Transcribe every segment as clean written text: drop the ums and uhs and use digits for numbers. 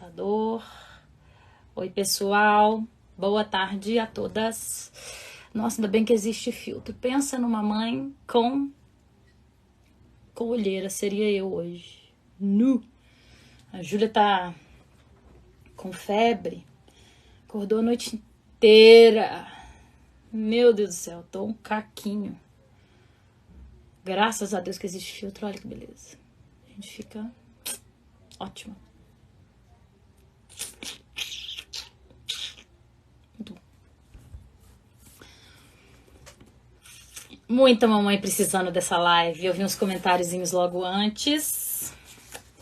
computador. Oi, pessoal. Boa tarde a todas. Nossa, ainda bem que existe filtro. Pensa numa mãe com olheira. Seria eu hoje. Nu. A Júlia tá com febre. Acordou a noite inteira. Meu Deus do céu, tô um caquinho. Graças a Deus que existe filtro. Olha que beleza. A gente fica ótima. Muito bom. Muita mamãe precisando dessa live. Eu vi uns comentáriozinhos logo antes.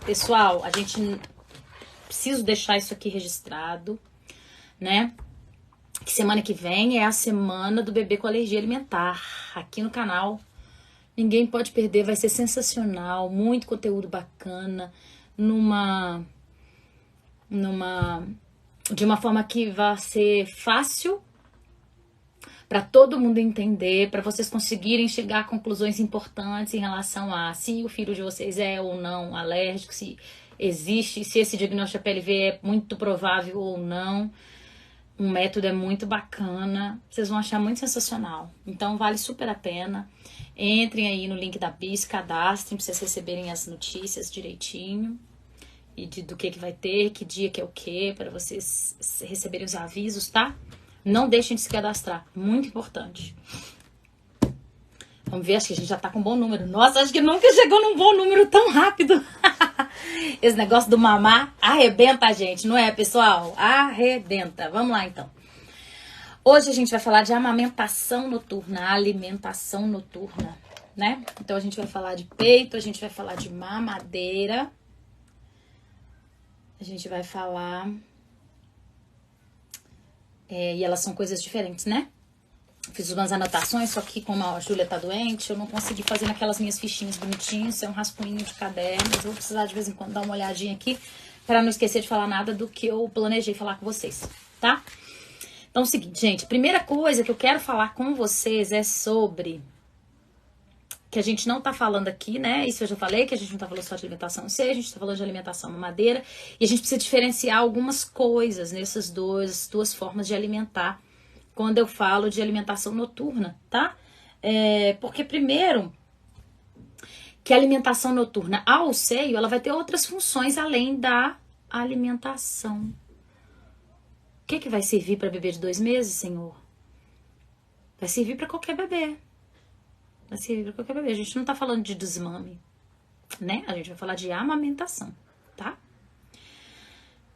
Pessoal, a gente preciso deixar isso aqui registrado, né? Que semana que vem é a semana do bebê com alergia alimentar. Aqui no canal. Ninguém pode perder, vai ser sensacional, muito conteúdo bacana, de uma forma que vai ser fácil para todo mundo entender, para vocês conseguirem chegar a conclusões importantes em relação a se o filho de vocês é ou não alérgico, se existe, se esse diagnóstico de PLV é muito provável ou não. Um método é muito bacana, vocês vão achar muito sensacional. Então vale super a pena. Entrem aí no link da Bis, cadastrem para vocês receberem as notícias direitinho. E do que vai ter, que dia que é o que, para vocês receberem os avisos, tá? Não deixem de se cadastrar, muito importante. Vamos ver, acho que a gente já tá com um bom número. Nossa, acho que nunca chegou num bom número tão rápido. Esse negócio do mamar arrebenta a gente, não é, pessoal? Arrebenta. Vamos lá, então. Hoje a gente vai falar de amamentação noturna, alimentação noturna, né? Então a gente vai falar de peito, a gente vai falar de mamadeira. A gente vai falar... e elas são coisas diferentes, né? Fiz umas anotações, só que como a Júlia tá doente, eu não consegui fazer naquelas minhas fichinhas bonitinhas, é um rascunho de caderno, mas eu vou precisar de vez em quando dar uma olhadinha aqui para não esquecer de falar nada do que eu planejei falar com vocês, tá? Então é o seguinte, gente, primeira coisa que eu quero falar com vocês é sobre... que a gente não tá falando aqui, né? Isso eu já falei, que a gente não tá falando só de alimentação C, a gente tá falando de alimentação mamadeira, e a gente precisa diferenciar algumas coisas nessas duas formas de alimentar, quando eu falo de alimentação noturna, tá? Porque primeiro, que a alimentação noturna ao seio, ela vai ter outras funções além da alimentação. O que vai servir para bebê de 2 meses, senhor? Vai servir para qualquer bebê. Vai servir para qualquer bebê. A gente não tá falando de desmame, né? A gente vai falar de amamentação, tá?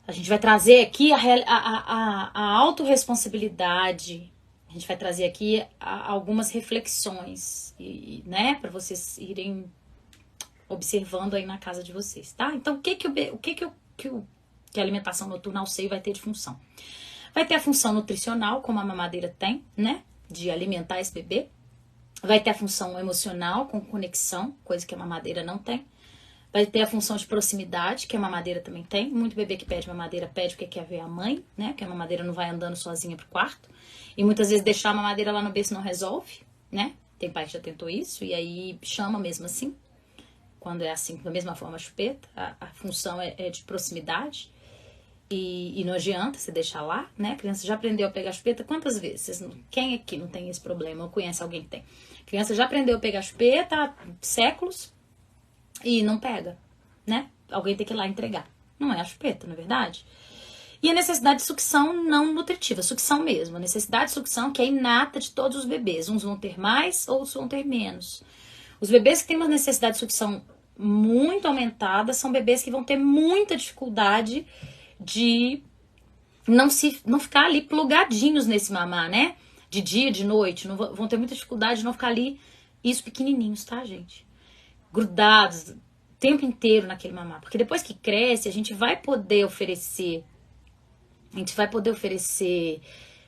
A gente vai trazer aqui a autorresponsabilidade. A gente vai trazer aqui algumas reflexões, né? Para vocês irem observando aí na casa de vocês, tá? Então, o que a alimentação noturna ao seio vai ter de função? Vai ter a função nutricional, como a mamadeira tem, né? De alimentar esse bebê. Vai ter a função emocional, com conexão, coisa que a mamadeira não tem. Vai ter a função de proximidade, que a mamadeira também tem. Muito bebê que pede mamadeira pede porque quer ver a mãe, né? Porque a mamadeira não vai andando sozinha pro quarto. E muitas vezes deixar a mamadeira lá no berço não resolve, né? Tem pai que já tentou isso e aí chama mesmo assim. Quando é assim, da mesma forma a chupeta. A função é de proximidade. E não adianta você deixar lá, né? A criança já aprendeu a pegar a chupeta quantas vezes? Quem aqui não tem esse problema? Ou conhece alguém que tem? A criança já aprendeu a pegar a chupeta há séculos e não pega, né? Alguém tem que ir lá entregar. Não é a chupeta, não é verdade? E a necessidade de sucção não nutritiva, sucção mesmo. A necessidade de sucção que é inata de todos os bebês. Uns vão ter mais, outros vão ter menos. Os bebês que têm uma necessidade de sucção muito aumentada são bebês que vão ter muita dificuldade de não ficar ali plugadinhos nesse mamar, né? De dia, de noite, não vão ter muita dificuldade de não ficar ali, isso pequenininhos, tá, gente? Grudados o tempo inteiro naquele mamar. Porque depois que cresce, a gente vai poder oferecer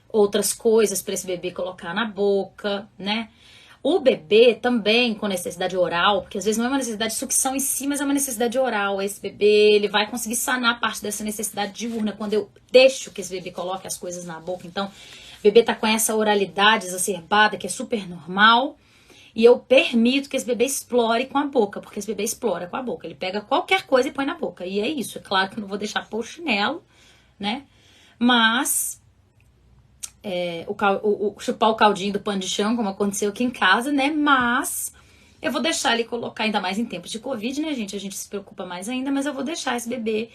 outras coisas para esse bebê colocar na boca, né? O bebê também com necessidade oral, porque às vezes não é uma necessidade de sucção em si, mas é uma necessidade oral. Esse bebê, ele vai conseguir sanar parte dessa necessidade diurna quando eu deixo que esse bebê coloque as coisas na boca. Então, o bebê tá com essa oralidade exacerbada, que é super normal. E eu permito que esse bebê explore com a boca, porque esse bebê explora com a boca. Ele pega qualquer coisa e põe na boca. E é isso. É claro que eu não vou deixar pôr o chinelo, né? Mas chupar o caldinho do pano de chão, como aconteceu aqui em casa, né? Mas eu vou deixar ele colocar, ainda mais em tempos de Covid, né, gente? A gente se preocupa mais ainda, mas eu vou deixar esse bebê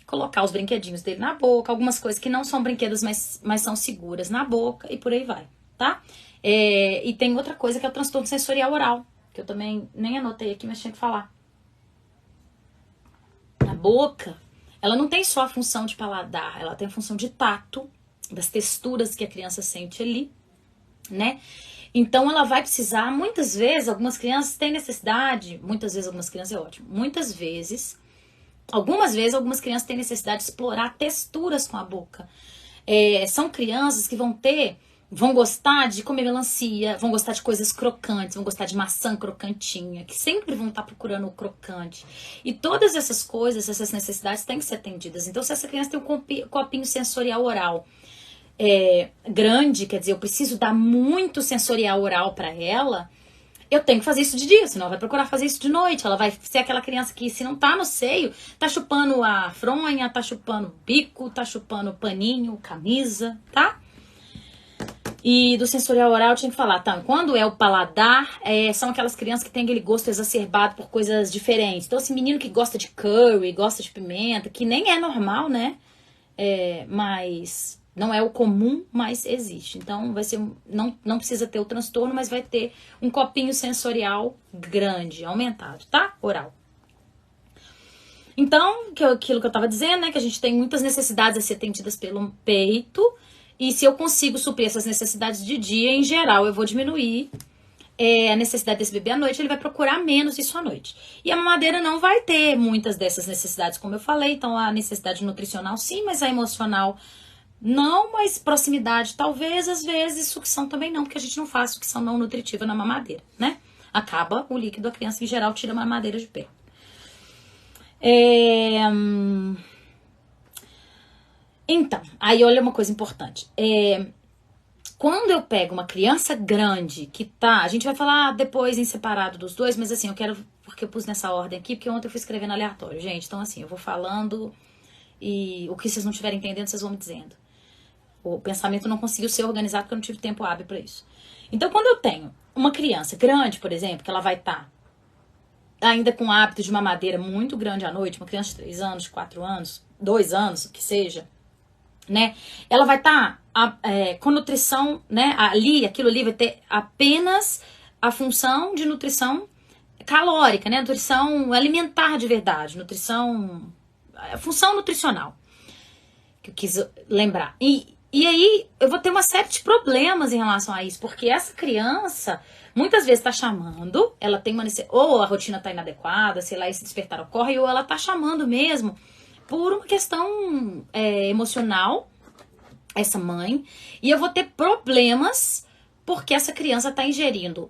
colocar os brinquedinhos dele na boca, algumas coisas que não são brinquedos, mas são seguras na boca e por aí vai, tá? E tem outra coisa que é o transtorno sensorial oral, que eu também nem anotei aqui, mas tinha que falar. A boca, ela não tem só a função de paladar, ela tem a função de tato, das texturas que a criança sente ali, né? Então ela vai precisar, muitas vezes, algumas crianças têm necessidade, muitas vezes algumas crianças é ótimo, algumas vezes algumas crianças têm necessidade de explorar texturas com a boca. São crianças que vão gostar de comer melancia, vão gostar de coisas crocantes, vão gostar de maçã crocantinha, que sempre vão estar procurando o crocante. E todas essas coisas, essas necessidades têm que ser atendidas. Então se essa criança tem um copinho sensorial oral grande, quer dizer, eu preciso dar muito sensorial oral para ela, eu tenho que fazer isso de dia, senão ela vai procurar fazer isso de noite. Ela vai ser aquela criança que, se não tá no seio, tá chupando a fronha, tá chupando o bico, tá chupando o paninho, camisa, tá? E do sensorial oral eu tinha que falar, tá? Quando é o paladar, são aquelas crianças que têm aquele gosto exacerbado por coisas diferentes. Então, esse menino que gosta de curry, gosta de pimenta, que nem é normal, né? Mas não é o comum, mas existe. Então, vai ser não precisa ter o transtorno, mas vai ter um copinho sensorial grande, aumentado, tá? Oral. Então, aquilo que eu tava dizendo, né? Que a gente tem muitas necessidades a ser atendidas pelo peito. E se eu consigo suprir essas necessidades de dia, em geral, eu vou diminuir a necessidade desse bebê à noite, ele vai procurar menos isso à noite. E a mamadeira não vai ter muitas dessas necessidades, como eu falei. Então, a necessidade nutricional sim, mas a emocional não, mas proximidade talvez, às vezes, sucção também não, porque a gente não faz sucção não nutritiva na mamadeira, né? Acaba o líquido, a criança em geral tira a mamadeira de pé. Então, aí olha uma coisa importante. Quando eu pego uma criança grande que tá... A gente vai falar depois em separado dos dois, mas assim, eu quero... Porque eu pus nessa ordem aqui, porque ontem eu fui escrevendo aleatório, gente. Então assim, eu vou falando e o que vocês não estiverem entendendo, vocês vão me dizendo. O pensamento não conseguiu ser organizado porque eu não tive tempo hábil para isso. Então, quando eu tenho uma criança grande, por exemplo, que ela vai estar ainda com o hábito de mamadeira muito grande à noite, uma criança de 3 anos, 4 anos, 2 anos, que seja, né? Ela vai estar com nutrição, né? Aquilo ali vai ter apenas a função de nutrição calórica, né? Nutrição alimentar de verdade, função nutricional, que eu quis lembrar. E aí, eu vou ter uma série de problemas em relação a isso, porque essa criança, muitas vezes tá chamando, ela tem ou a rotina tá inadequada, sei lá, esse despertar ocorre, ou ela tá chamando mesmo por uma questão emocional, essa mãe, e eu vou ter problemas porque essa criança tá ingerindo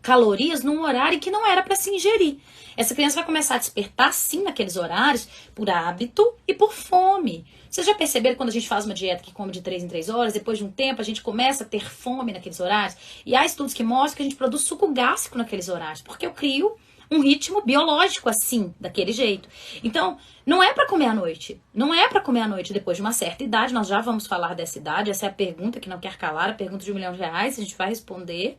calorias num horário que não era para se ingerir. Essa criança vai começar a despertar, sim, naqueles horários, por hábito e por fome. Vocês já perceberam quando a gente faz uma dieta que come de 3 em 3 horas, depois de um tempo a gente começa a ter fome naqueles horários? E há estudos que mostram que a gente produz suco gástrico naqueles horários, porque eu crio um ritmo biológico assim, daquele jeito. Então, não é para comer à noite. Não é para comer à noite depois de uma certa idade. Nós já vamos falar dessa idade. Essa é a pergunta que não quer calar, a pergunta de R$1 milhão. A gente vai responder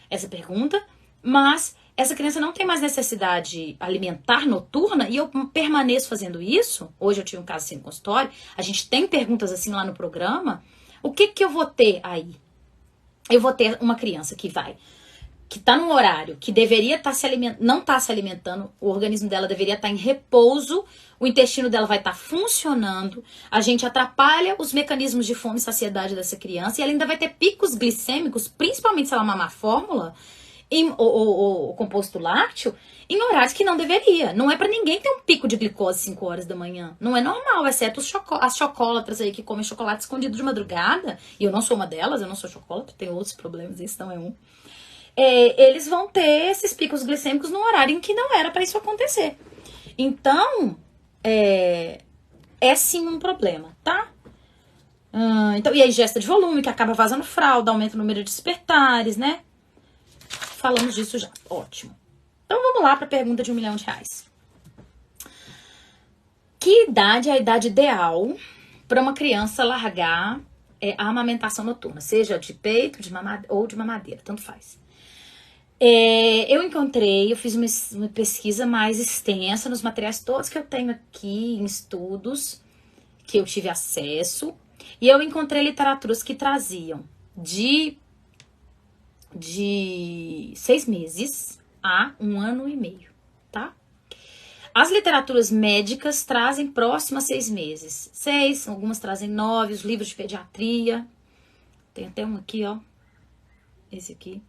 essa pergunta. Mas essa criança não tem mais necessidade alimentar noturna e eu permaneço fazendo isso. Hoje eu tive um caso assim no consultório. A gente tem perguntas assim lá no programa. O que eu vou ter aí? Eu vou ter uma criança que tá num horário que deveria estar não tá se alimentando, o organismo dela deveria estar em repouso, o intestino dela vai estar funcionando, a gente atrapalha os mecanismos de fome e saciedade dessa criança e ela ainda vai ter picos glicêmicos, principalmente se ela mamar fórmula, o composto lácteo, em horários que não deveria. Não é pra ninguém ter um pico de glicose 5 horas da manhã. Não é normal, exceto as chocolatras aí que comem chocolate escondido de madrugada. E eu não sou uma delas, eu não sou chocolate, tenho outros problemas, esse não é um. Eles vão ter esses picos glicêmicos num horário em que não era pra isso acontecer. Então, é sim um problema, tá? Então, e a ingesta de volume, que acaba vazando fralda, aumenta o número de despertares, né? falamos disso já. Ótimo. Então vamos lá para a pergunta de R$1 milhão. Que idade é a idade ideal para uma criança largar a amamentação noturna? Seja de peito ou de mamadeira, tanto faz. Eu fiz uma pesquisa mais extensa nos materiais todos que eu tenho aqui, em estudos que eu tive acesso, e eu encontrei literaturas que traziam de 6 meses a 1 ano e meio, tá? As literaturas médicas trazem próximo a 6 meses. 6, algumas trazem 9, os livros de pediatria. Tem até um aqui, ó. Esse aqui.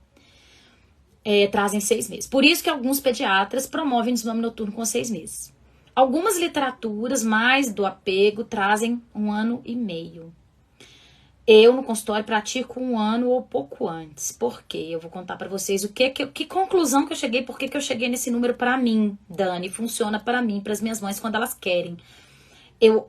Trazem 6 meses. Por isso que alguns pediatras promovem desmame noturno com 6 meses. Algumas literaturas mais do apego trazem 1 ano e meio. Eu, no consultório, pratico 1 ano ou pouco antes. Por quê? Eu vou contar pra vocês que conclusão que eu cheguei, por que eu cheguei nesse número pra mim, Dani. Funciona pra mim, pras minhas mães, quando elas querem.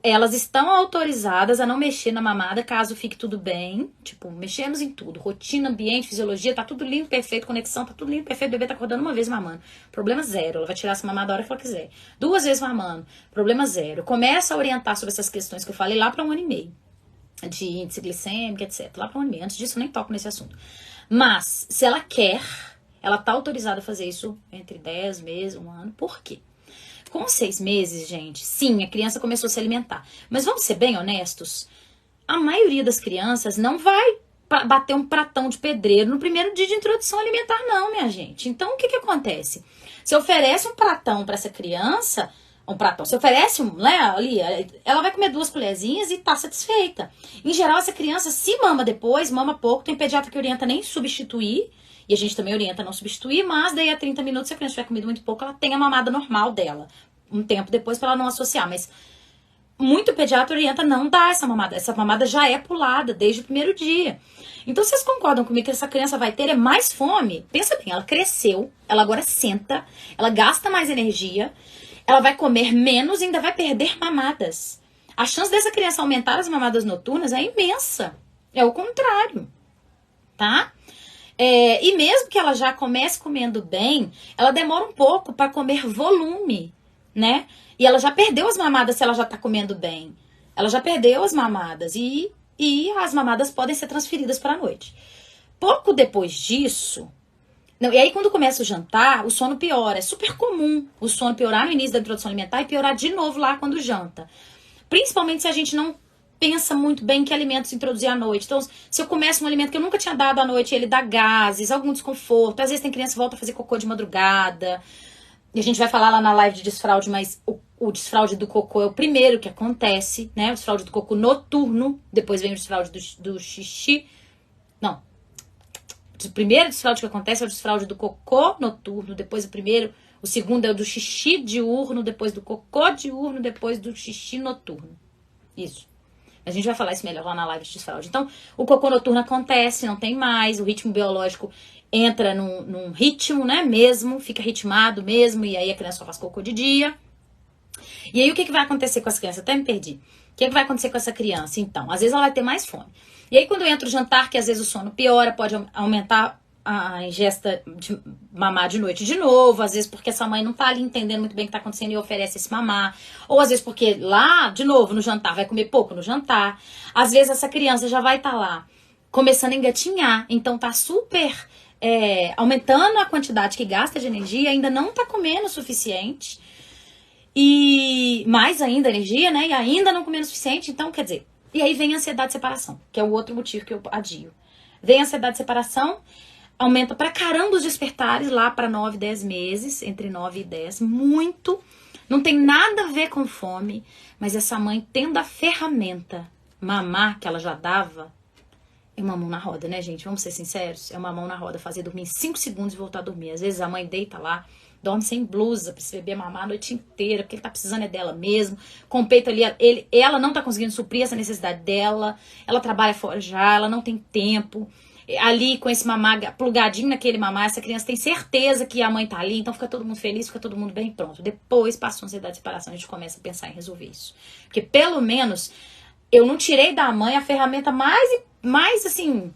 Elas estão autorizadas a não mexer na mamada, caso fique tudo bem. Tipo, mexemos em tudo. Rotina, ambiente, fisiologia, tá tudo lindo, perfeito, conexão, tá tudo lindo, perfeito. O bebê tá acordando uma vez mamando. Problema zero. Ela vai tirar essa mamada a hora que ela quiser. 2 vezes mamando. Problema zero. Começa a orientar sobre essas questões que eu falei lá pra 1 ano e meio. De índice glicêmico, etc. Lá pra 1 ano e meio. Antes disso, eu nem toco nesse assunto. Mas, se ela quer, ela tá autorizada a fazer isso entre 10 meses, 1 ano. Por quê? Com 6 meses, gente, sim, a criança começou a se alimentar. Mas vamos ser bem honestos, a maioria das crianças não vai bater um pratão de pedreiro no primeiro dia de introdução alimentar, não, minha gente. Então, o que acontece? Se oferece um pratão para essa criança, se oferece ali, ela vai comer 2 colherzinhas e tá satisfeita. Em geral, essa criança, se mama depois, mama pouco, tem pediatra que orienta nem substituir, e a gente também orienta não substituir, mas daí a 30 minutos, se a criança tiver comido muito pouco, ela tem a mamada normal dela. Um tempo depois pra ela não associar. Mas muito pediatra orienta não dar essa mamada. Essa mamada já é pulada desde o primeiro dia. Então vocês concordam comigo que essa criança vai ter mais fome? Pensa bem, ela cresceu, ela agora senta, ela gasta mais energia, ela vai comer menos e ainda vai perder mamadas. A chance dessa criança aumentar as mamadas noturnas é imensa. É o contrário, tá? E mesmo que ela já comece comendo bem, ela demora um pouco para comer volume, né? E ela já perdeu as mamadas se ela já tá comendo bem. Ela já perdeu as mamadas e as mamadas podem ser transferidas para a noite. Pouco depois disso... e aí quando começa o jantar, o sono piora. É super comum o sono piorar no início da introdução alimentar e piorar de novo lá quando janta. Principalmente se a gente não pensa muito bem que alimentos introduzir à noite. Então, se eu começo um alimento que eu nunca tinha dado à noite, ele dá gases, algum desconforto. Às vezes tem criança que volta a fazer cocô de madrugada. E a gente vai falar lá na live de desfraude, mas o desfraude do cocô é o primeiro que acontece, né? O desfraude do cocô noturno. Depois vem o desfraude do xixi. Não. O primeiro desfraude que acontece é o desfraude do cocô noturno. Depois o segundo é o do xixi diurno. Depois do cocô diurno. Depois do xixi noturno. Isso. A gente vai falar isso melhor lá na live de desfraude. Então, o cocô noturno acontece, não tem mais. O ritmo biológico entra num ritmo, né, mesmo. Fica ritmado mesmo. E aí a criança só faz cocô de dia. E aí o que vai acontecer com as crianças? Até me perdi. O que vai acontecer com essa criança? Então, às vezes ela vai ter mais fome. E aí quando entra o jantar, que às vezes o sono piora, pode aumentar a ingesta de mamar de noite de novo, às vezes porque essa mãe não tá ali entendendo muito bem o que tá acontecendo e oferece esse mamar, ou às vezes porque lá, de novo, no jantar, vai comer pouco no jantar, às vezes essa criança já vai estar lá começando a engatinhar, então tá super aumentando a quantidade que gasta de energia, ainda não tá comendo o suficiente, e mais ainda energia, né, e ainda não comendo o suficiente, então quer dizer, e aí vem a ansiedade de separação, que é o outro motivo que eu adio. Vem a ansiedade de separação, aumenta pra caramba os despertares lá pra 9, 10 meses, entre 9 e 10, muito. Não tem nada a ver com fome, mas essa mãe tendo a ferramenta, mamar que ela já dava, é uma mão na roda, né, gente? Vamos ser sinceros, é uma mão na roda, fazer dormir em 5 segundos e voltar a dormir. Às vezes a mãe deita lá, dorme sem blusa pra esse bebê mamar a noite inteira, porque ele tá precisando dela mesmo. Com o peito ali, ela não tá conseguindo suprir essa necessidade dela, ela trabalha fora já, ela não tem tempo. Ali com esse mamar plugadinho naquele mamar, essa criança tem certeza que a mãe tá ali, então fica todo mundo feliz, fica todo mundo bem, pronto. Depois passou a ansiedade de separação, a gente começa a pensar em resolver isso. Porque pelo menos eu não tirei da mãe a ferramenta mais assim,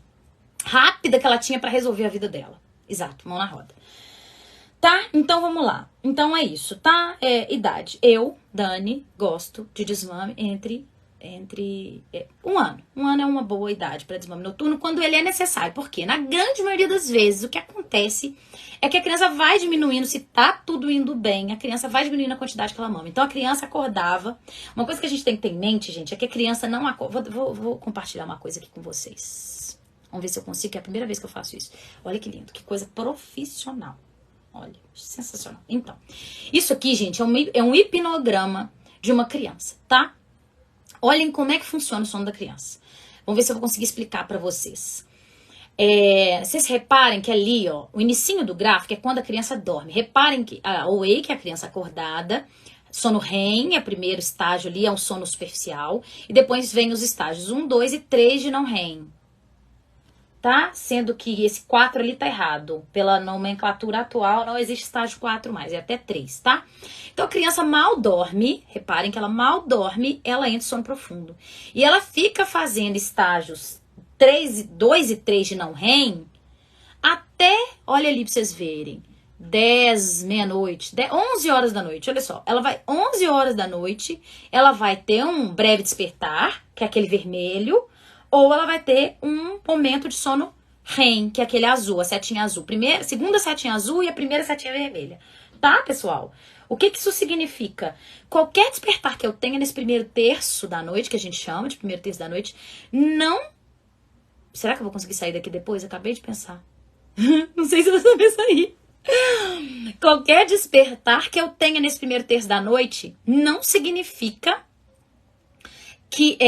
rápida que ela tinha pra resolver a vida dela. Exato, mão na roda. Tá? Então vamos lá. Então é isso, tá? Idade. Eu, Dani, gosto de desmame entre 1 ano. 1 ano é uma boa idade para desmame noturno quando ele é necessário. Porque na grande maioria das vezes o que acontece é que a criança vai diminuindo, se tá tudo indo bem, a criança vai diminuindo a quantidade que ela mama. Então a criança acordava. Uma coisa que a gente tem que ter em mente, gente, é que a criança não acorda. Vou compartilhar uma coisa aqui com vocês. Vamos ver se eu consigo, que é a primeira vez que eu faço isso. Olha que lindo, que coisa profissional. Olha, sensacional. Então, isso aqui, gente, é um hipnograma de uma criança, tá? Olhem como é que funciona o sono da criança. Vamos ver se eu vou conseguir explicar pra vocês. Vocês reparem que ali, ó, o inicinho do gráfico é quando a criança dorme. Reparem que a awake, a criança acordada, sono REM, é o primeiro estágio ali, é um sono superficial. E depois vem os estágios 1, 2 e 3 de não REM. Tá? Sendo que esse 4 ali tá errado. Pela nomenclatura atual, não existe estágio 4 mais, é até 3, tá? Então a criança mal dorme, reparem que ela mal dorme, ela entra em sono profundo. E ela fica fazendo estágios 2 e 3 de não REM até, olha ali pra vocês verem, 10, meia-noite, 11 horas da noite, olha só. Ela vai 11 horas da noite, ela vai ter um breve despertar, que é aquele vermelho, ou ela vai ter um momento de sono REM, que é aquele azul, a setinha azul. Segunda setinha azul e a primeira setinha vermelha. Tá, pessoal? O que isso significa? Qualquer despertar que eu tenha nesse primeiro terço da noite, que a gente chama de primeiro terço da noite, não... Será que eu vou conseguir sair daqui depois? Acabei de pensar. Não sei se eu vou saber sair. Qualquer despertar que eu tenha nesse primeiro terço da noite não significa...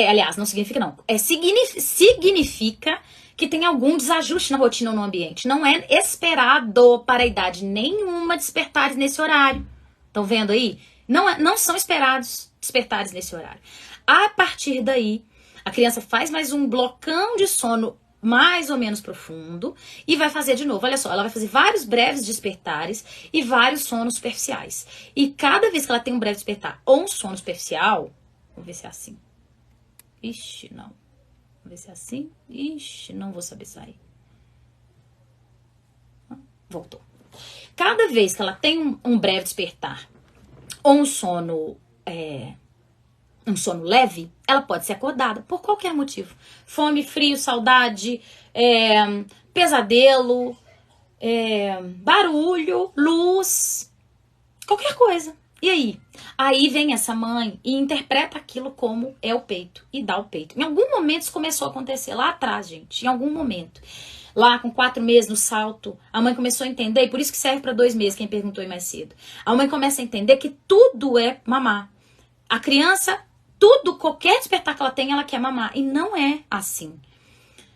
aliás, não significa não. Significa que tem algum desajuste na rotina ou no ambiente. Não é esperado para a idade nenhuma despertares nesse horário. Estão vendo aí? Não são esperados despertares nesse horário. A partir daí, a criança faz mais um blocão de sono mais ou menos profundo e vai fazer de novo. Olha só, ela vai fazer vários breves despertares e vários sonos superficiais. E cada vez que ela tem um breve despertar ou um sono superficial, vamos ver se é assim. Ixi, não. Vamos ver se é assim. Ixi, não vou saber sair. Voltou. Cada vez que ela tem um breve despertar ou um sono leve, ela pode ser acordada por qualquer motivo. Fome, frio, saudade, pesadelo, barulho, luz, qualquer coisa. E aí? Aí vem essa mãe e interpreta aquilo como é o peito e dá o peito. Em algum momento isso começou a acontecer lá atrás, gente. Em algum momento. Lá com 4 meses no salto, a mãe começou a entender, e por isso que serve para 2 meses, quem perguntou aí mais cedo. A mãe começa a entender que tudo é mamar. A criança, qualquer despertar que ela tem, ela quer mamar. E não é assim.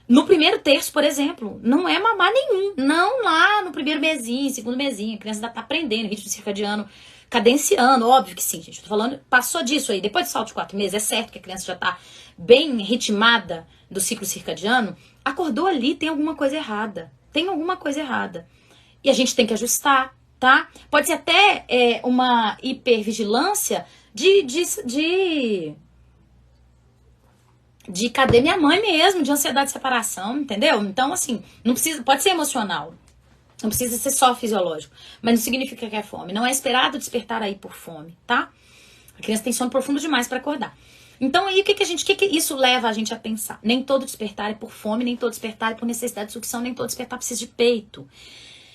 No primeiro terço, por exemplo, não é mamar nenhum. Não lá no primeiro mesinho, segundo mesinho. A criança ainda tá aprendendo ritmo circadiano, cadenciando, óbvio que sim, gente. Eu tô falando, passou disso aí. Depois do salto de 4 meses, é certo que a criança já tá bem ritmada do ciclo circadiano. Acordou ali, tem alguma coisa errada. Tem alguma coisa errada. E a gente tem que ajustar, tá? Pode ser até uma hipervigilância de cadê minha mãe mesmo, de ansiedade de separação, entendeu? Então, assim, não precisa, pode ser emocional. Não precisa ser só fisiológico. Mas não significa que é fome. Não é esperado despertar aí por fome, tá? A criança tem sono profundo demais para acordar. Então aí o que isso leva a gente a pensar? Nem todo despertar é por fome, nem todo despertar é por necessidade de sucção, nem todo despertar precisa de peito.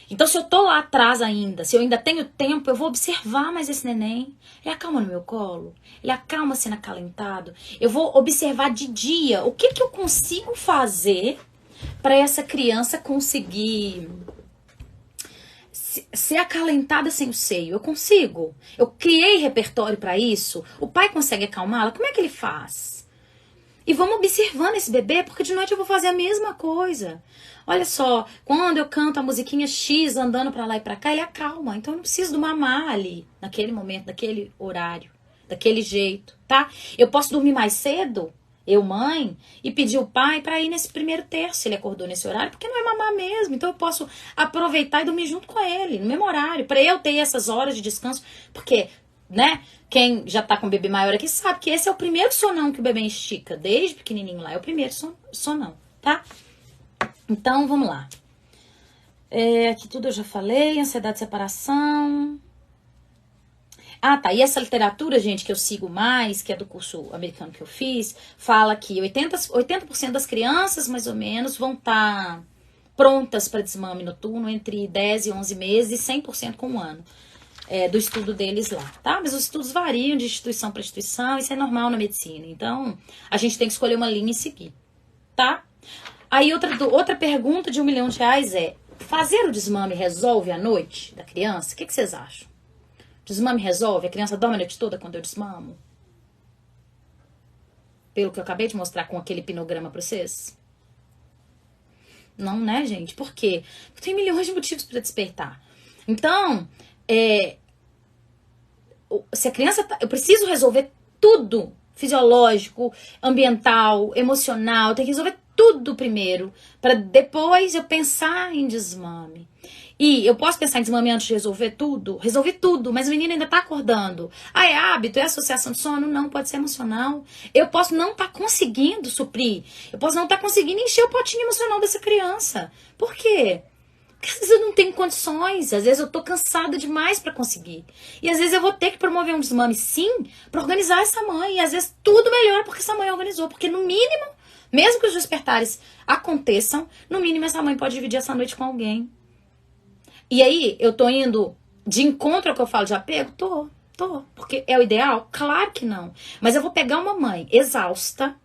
Então se eu tô lá atrás ainda, se eu ainda tenho tempo, eu vou observar mais esse neném. Ele acalma no meu colo, ele acalma sendo acalentado. Eu vou observar de dia o que eu consigo fazer para essa criança conseguir ser acalentada sem o seio. Eu consigo. Eu criei repertório para isso. O pai consegue acalmá-la. Como é que ele faz? E vamos observando esse bebê, porque de noite eu vou fazer a mesma coisa. Olha só, quando eu canto a musiquinha X andando para lá e para cá, ele acalma. Então eu não preciso do mamar ali, naquele momento, naquele horário, daquele jeito, tá? Eu posso dormir mais cedo, eu, mãe, e pedir o pai para ir nesse primeiro terço, se ele acordou nesse horário, porque não é mamar mesmo. Então eu posso aproveitar e dormir junto com ele, no mesmo horário, para eu ter essas horas de descanso, porque, né, quem já tá com o bebê maior aqui sabe que esse é o primeiro sonão que o bebê estica, desde pequenininho lá, é o primeiro sonão, tá? Então, vamos lá. Aqui tudo eu já falei, ansiedade de separação. Ah, tá. E essa literatura, gente, que eu sigo mais, que é do curso americano que eu fiz, fala que 80% das crianças, mais ou menos, vão estar prontas para desmame noturno entre 10 e 11 meses e 100% com um ano. Do estudo deles lá, tá? Mas os estudos variam de instituição para instituição, isso é normal na medicina. Então, a gente tem que escolher uma linha e seguir, tá? Aí, outra pergunta de R$1 milhão é: fazer o desmame resolve a noite da criança? O que vocês acham? Desmame resolve? A criança dorme a noite toda quando eu desmamo? Pelo que eu acabei de mostrar com aquele hipnograma pra vocês? Não, né, gente? Por quê? Porque tem milhões de motivos para despertar. Então, se a criança eu preciso resolver tudo, fisiológico, ambiental, emocional, tem que resolver tudo primeiro, para depois eu pensar em desmame. E eu posso pensar em desmame antes de resolver tudo? Resolver tudo, mas o menino ainda tá acordando. Ah, é hábito? É associação de sono? Não, pode ser emocional. Eu posso não estar conseguindo suprir. Eu posso não estar conseguindo encher o potinho emocional dessa criança. Por quê? Porque às vezes eu não tenho condições, às vezes eu tô cansada demais pra conseguir. E às vezes eu vou ter que promover um desmame, sim, pra organizar essa mãe. E às vezes tudo melhor porque essa mãe organizou. Porque no mínimo, mesmo que os despertares aconteçam, no mínimo essa mãe pode dividir essa noite com alguém. E aí, eu tô indo de encontro ao que eu falo de apego? Tô. Porque é o ideal? Claro que não. Mas eu vou pegar uma mãe exausta,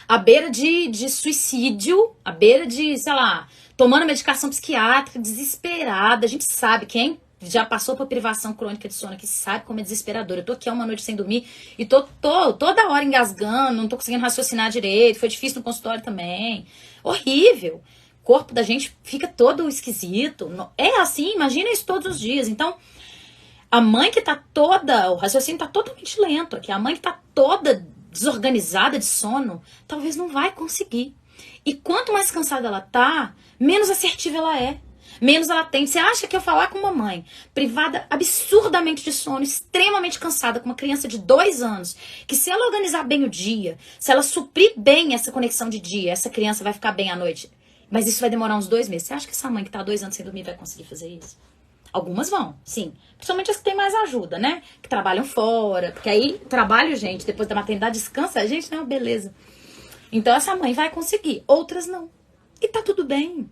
à beira de suicídio, à beira de, sei lá, tomando medicação psiquiátrica, desesperada. A gente sabe, quem já passou por privação crônica de sono, que sabe como é desesperador. Eu tô aqui há uma noite sem dormir e tô toda hora engasgando, não tô conseguindo raciocinar direito. Foi difícil no consultório também. Horrível. O corpo da gente fica todo esquisito. É assim, imagina isso todos os dias. Então, a mãe que tá toda, o raciocínio tá totalmente lento aqui. A mãe que tá toda desorganizada de sono, talvez não vai conseguir. E quanto mais cansada ela tá, menos assertiva ela é. Menos ela tem. Você acha que eu falar com uma mãe privada absurdamente de sono, extremamente cansada, com uma criança de 2 anos, que se ela organizar bem o dia, se ela suprir bem essa conexão de dia, essa criança vai ficar bem à noite? Mas isso vai demorar uns 2 meses. Você acha que essa mãe que tá há 2 anos sem dormir vai conseguir fazer isso? Algumas vão, sim. Principalmente as que têm mais ajuda, né? Que trabalham fora. Porque aí, trabalho, gente, depois da maternidade, descansa a gente, né? Uma beleza. Então, essa mãe vai conseguir. Outras não. E tá tudo bem.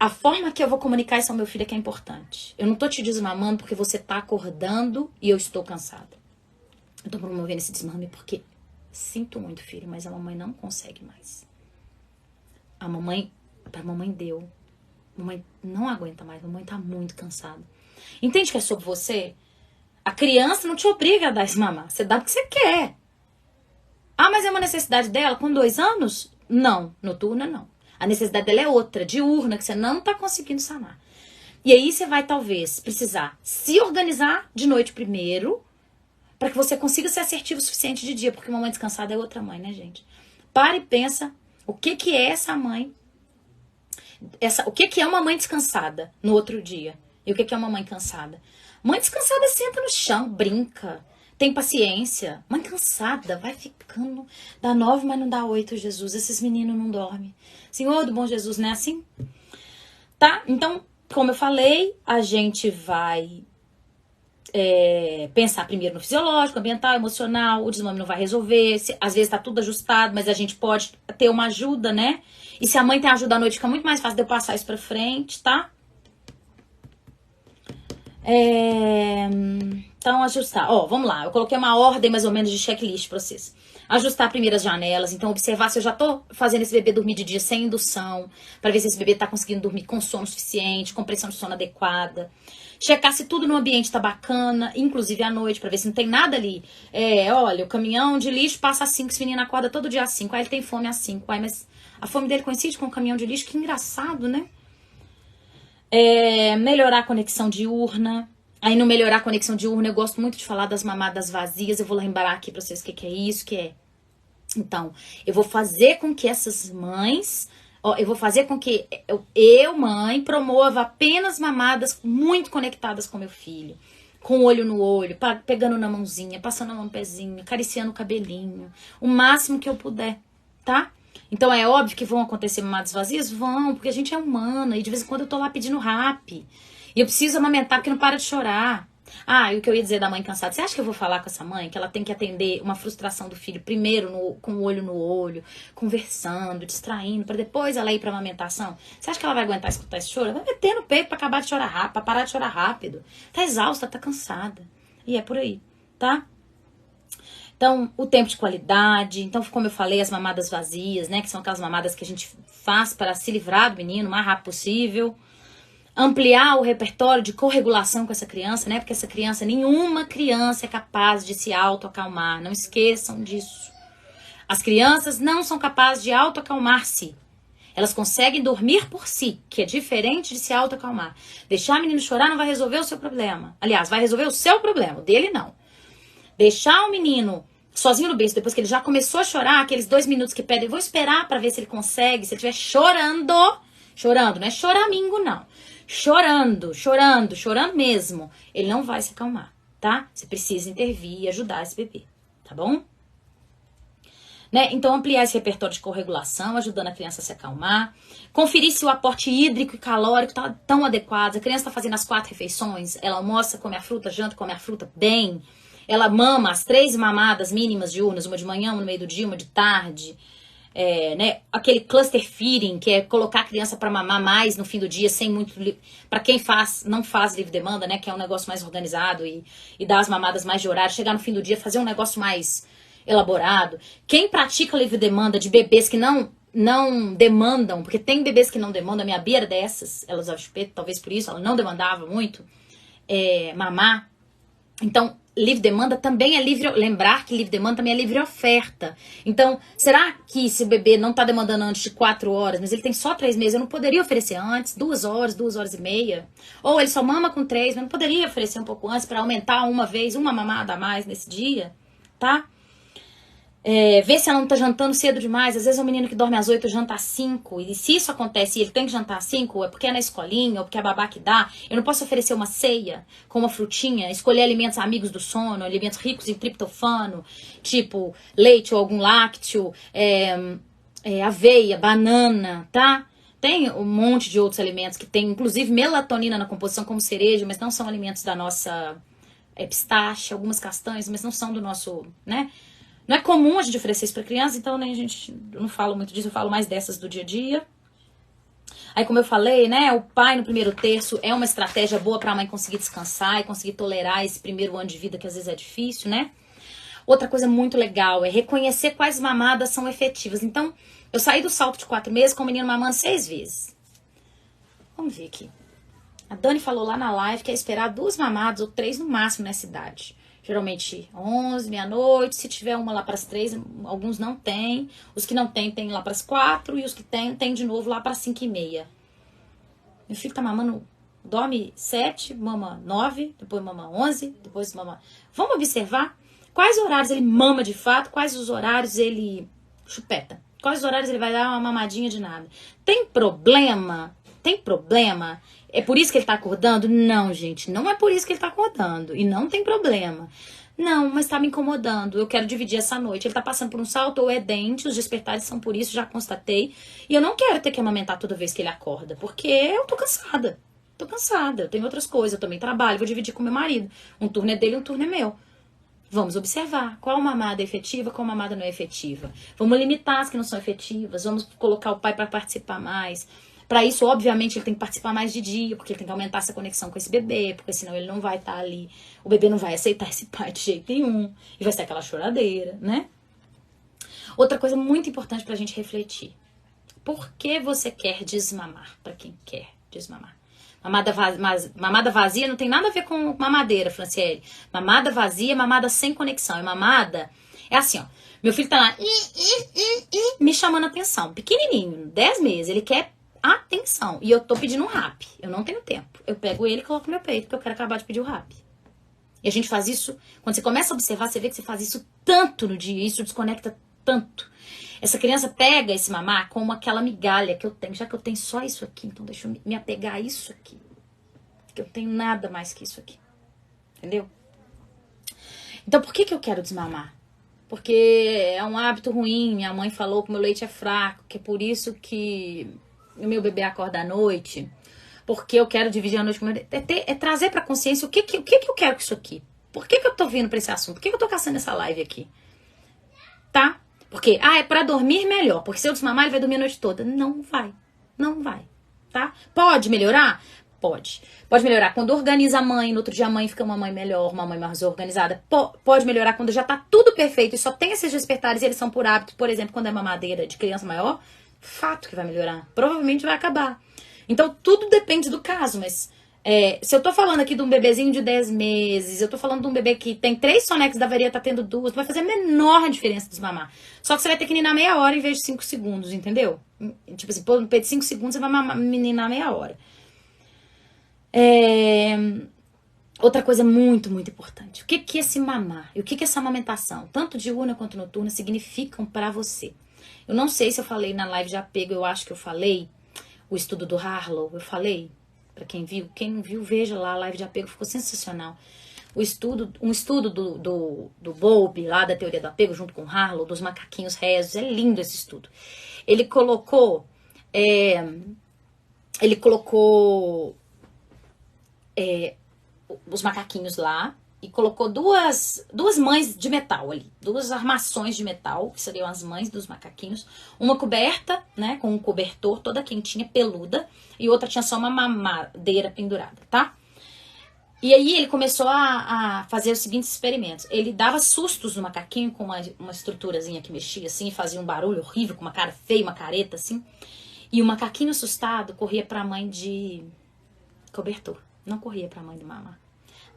A forma que eu vou comunicar isso ao meu filho é que é importante. Eu não tô te desmamando porque você tá acordando e eu estou cansada. Eu tô promovendo esse desmame porque sinto muito, filho, mas a mamãe não consegue mais. Pra mamãe deu. Mamãe não aguenta mais, mamãe tá muito cansada. Entende que é sobre você? A criança não te obriga a dar esse mamar. Você dá porque você quer. Ah, mas é uma necessidade dela com 2 anos? Não, noturna não. A necessidade dela é outra, diurna, que você não tá conseguindo sanar. E aí você vai talvez precisar se organizar de noite primeiro, para que você consiga ser assertivo o suficiente de dia, porque uma mãe descansada é outra mãe, né, gente? Para e pensa o que é essa mãe. O que é uma mãe descansada no outro dia? E o que é uma mãe cansada? Mãe descansada senta no chão, brinca, tem paciência. Mãe cansada vai ficando, dá 9, mas não dá 8, Jesus. Esses meninos não dormem. Senhor do bom Jesus, não é assim? Tá? Então, como eu falei, a gente vai pensar primeiro no fisiológico, ambiental, emocional. O desmame não vai resolver. Às vezes tá tudo ajustado, mas a gente pode ter uma ajuda, né? E se a mãe tem ajuda à noite, fica muito mais fácil de eu passar isso pra frente, tá? Então, ajustar. Ó, vamos lá. Eu coloquei uma ordem mais ou menos de checklist pra vocês. Ajustar primeiro as janelas. Então, observar se eu já tô fazendo esse bebê dormir de dia sem indução. Pra ver se esse bebê tá conseguindo dormir com sono suficiente, com pressão de sono adequada. Checar se tudo no ambiente tá bacana, inclusive à noite, pra ver se não tem nada ali. Olha, o caminhão de lixo passa às 5, esse menino acorda todo dia às 5. Aí ele tem fome às 5. Aí, mas a fome dele coincide com o caminhão de lixo, que engraçado, né? Melhorar a conexão diurna. Aí no melhorar a conexão diurna, eu gosto muito de falar das mamadas vazias. Eu vou lembrar aqui pra vocês o que é isso, Então, eu vou fazer com que essas mães... eu vou fazer com que eu, mãe, promova apenas mamadas muito conectadas com meu filho. Com o olho no olho, pegando na mãozinha, passando a mão no pezinho, acariciando o cabelinho. O máximo que eu puder, tá? Então é óbvio que vão acontecer mamadas vazias? Vão, porque a gente é humana e de vez em quando eu tô lá pedindo rap. E eu preciso amamentar porque não para de chorar. Ah, e o que eu ia dizer da mãe cansada? Você acha que eu vou falar com essa mãe que ela tem que atender uma frustração do filho primeiro com o olho no olho, conversando, distraindo, pra depois ela ir pra amamentação? Você acha que ela vai aguentar escutar esse choro? Vai meter no peito pra acabar de chorar rápido, pra parar de chorar rápido. Tá exausta, tá cansada. E é por aí, tá? Então, o tempo de qualidade. Então, como eu falei, as mamadas vazias, né? Que são aquelas mamadas que a gente faz para se livrar do menino o mais rápido possível. Ampliar o repertório de corregulação com essa criança, né? Porque essa criança, nenhuma criança é capaz de se autoacalmar. Não esqueçam disso. As crianças não são capazes de autoacalmar-se. Elas conseguem dormir por si, que é diferente de se autoacalmar. Deixar o menino chorar não vai resolver o seu problema. Aliás, vai resolver o seu problema, o dele não. Deixar o menino sozinho no berço, depois que ele já começou a chorar, aqueles 2 minutos que pede, eu vou esperar pra ver se ele consegue, se ele estiver chorando, não é choramingo não, chorando mesmo, ele não vai se acalmar, tá? Você precisa intervir e ajudar esse bebê, tá bom? Né? Então, ampliar esse repertório de corregulação, ajudando a criança a se acalmar. Conferir se o aporte hídrico e calórico está tão adequado. A criança está fazendo as 4 refeições, ela almoça, come a fruta, janta, come a fruta bem. Ela mama as 3 mamadas mínimas diurnas, uma de manhã, uma no meio do dia, uma de tarde. Né? Aquele cluster feeding, que é colocar a criança para mamar mais no fim do dia, sem muito... Para quem não faz livre demanda, né? Que é um negócio mais organizado e dar as mamadas mais de horário. Chegar no fim do dia, fazer um negócio mais elaborado. Quem pratica livre demanda de bebês que não demandam, porque tem bebês que não demandam, a minha Bia era dessas, ela usava chupeta, talvez por isso, ela não demandava muito mamar. Então, livre demanda também é livre... Lembrar que livre demanda também é livre oferta. Então, será que se o bebê não tá demandando antes de 4 horas, mas ele tem só 3 meses, eu não poderia oferecer antes, 2 horas, 2 horas e meia? Ou ele só mama com 3, mas eu não poderia oferecer um pouco antes para aumentar uma vez, uma mamada a mais nesse dia, tá? Ver se ela não tá jantando cedo demais. Às vezes é um menino que dorme às 8 janta às 5. E se isso acontece e ele tem que jantar às 5, é porque é na escolinha, ou porque é a babá que dá. Eu não posso oferecer uma ceia com uma frutinha, escolher alimentos amigos do sono, alimentos ricos em triptofano, tipo leite ou algum lácteo, aveia, banana, tá? Tem um monte de outros alimentos que tem, inclusive, melatonina na composição, como cereja, mas não são alimentos da nossa pistache, algumas castanhas, mas não são do nosso, né? Não é comum a gente oferecer isso para criança, então nem eu não falo muito disso, eu falo mais dessas do dia a dia. Aí, como eu falei, né, o pai no primeiro terço é uma estratégia boa para a mãe conseguir descansar e conseguir tolerar esse primeiro ano de vida que às vezes é difícil, né? Outra coisa muito legal é reconhecer quais mamadas são efetivas. Então, eu saí do salto de 4 meses com o menino mamando 6 vezes. Vamos ver aqui. A Dani falou lá na live que é esperar 2 mamadas ou 3 no máximo nessa idade. Geralmente 11, meia-noite, se tiver uma lá para as 3, alguns não tem. Os que não tem lá para as 4 e os que tem de novo lá para as 5h30. Meu filho tá mamando, dorme 7, mama 9, depois mama 11, depois mama... Vamos observar quais horários ele mama de fato, quais os horários ele chupeta. Quais os horários ele vai dar uma mamadinha de nada. Tem problema? Tem problema? É por isso que ele tá acordando? Não, gente, não é por isso que ele tá acordando. E não tem problema. Não, mas tá me incomodando. Eu quero dividir essa noite. Ele tá passando por um salto ou é dente, os despertares são por isso, já constatei. E eu não quero ter que amamentar toda vez que ele acorda, porque eu tô cansada. Tô cansada, eu tenho outras coisas, eu também trabalho, vou dividir com meu marido. Um turno é dele, um turno é meu. Vamos observar qual mamada é efetiva, qual mamada não é efetiva. Vamos limitar as que não são efetivas, vamos colocar o pai para participar mais. Para isso, obviamente, ele tem que participar mais de dia, porque ele tem que aumentar essa conexão com esse bebê, porque senão ele não vai estar ali. O bebê não vai aceitar esse pai de jeito nenhum. E vai ser aquela choradeira, né? Outra coisa muito importante pra gente refletir. Por que você quer desmamar? Para quem quer desmamar. Mamada vazia não tem nada a ver com mamadeira, Franciele. Mamada vazia é mamada sem conexão. É mamada... É assim, ó. Meu filho tá lá me chamando a atenção. Pequenininho, 10 meses. Ele quer atenção. E eu tô pedindo um rap. Eu não tenho tempo. Eu pego ele e coloco no meu peito, porque eu quero acabar de pedir o rap. E a gente faz isso... Quando você começa a observar, você vê que você faz isso tanto no dia. Isso desconecta tanto. Essa criança pega esse mamar como aquela migalha que eu tenho. Já que eu tenho só isso aqui, então deixa eu me apegar a isso aqui. Porque eu tenho nada mais que isso aqui. Entendeu? Então, por que eu quero desmamar? porque é um hábito ruim. Minha mãe falou que meu leite é fraco, que é por isso que o meu bebê acorda à noite, porque eu quero dividir a noite com o meu bebê. É trazer pra consciência o que eu quero com isso aqui. Por que eu tô vindo pra esse assunto? Por que eu tô caçando essa live aqui? Tá? Porque, é pra dormir melhor. Porque se eu desmamar, ele vai dormir a noite toda. Não vai. Não vai. Tá? Pode melhorar? Pode. Pode melhorar quando organiza a mãe. No outro dia a mãe fica uma mãe melhor, uma mãe mais organizada. Pode melhorar quando já tá tudo perfeito e só tem esses despertares e eles são por hábito. Por exemplo, quando é mamadeira de criança maior, fato que vai melhorar. Provavelmente vai acabar. Então, tudo depende do caso, mas... se eu tô falando aqui de um bebezinho de 10 meses, eu tô falando de um bebê que tem 3 sonecas, deveria estar tendo 2, não vai fazer a menor diferença desmamar. Só que você vai ter que ninar meia hora em vez de 5 segundos, entendeu? Tipo assim, pô, no peito de 5 segundos, você vai ninar meia hora. Outra coisa muito, muito importante. O que é esse mamar? E o que é essa amamentação? Tanto diurna quanto noturna significam pra você. Eu não sei se eu falei na live de apego, eu acho que eu falei. O estudo do Harlow, eu falei. Pra quem viu, quem não viu, veja lá, a live de apego ficou sensacional. Um estudo do Bowlby, lá da teoria do apego, junto com o Harlow, dos macaquinhos rezos, é lindo esse estudo. Ele colocou os macaquinhos lá e colocou duas mães de metal ali, 2 armações de metal, que seriam as mães dos macaquinhos, uma coberta, né, com um cobertor toda quentinha, peluda, e outra tinha só uma mamadeira pendurada, tá? E aí ele começou a fazer os seguintes experimentos. Ele dava sustos no macaquinho com uma estruturazinha que mexia assim, e fazia um barulho horrível, com uma cara feia, uma careta assim, e o macaquinho assustado corria pra mãe de cobertor, não corria pra mãe do mamar.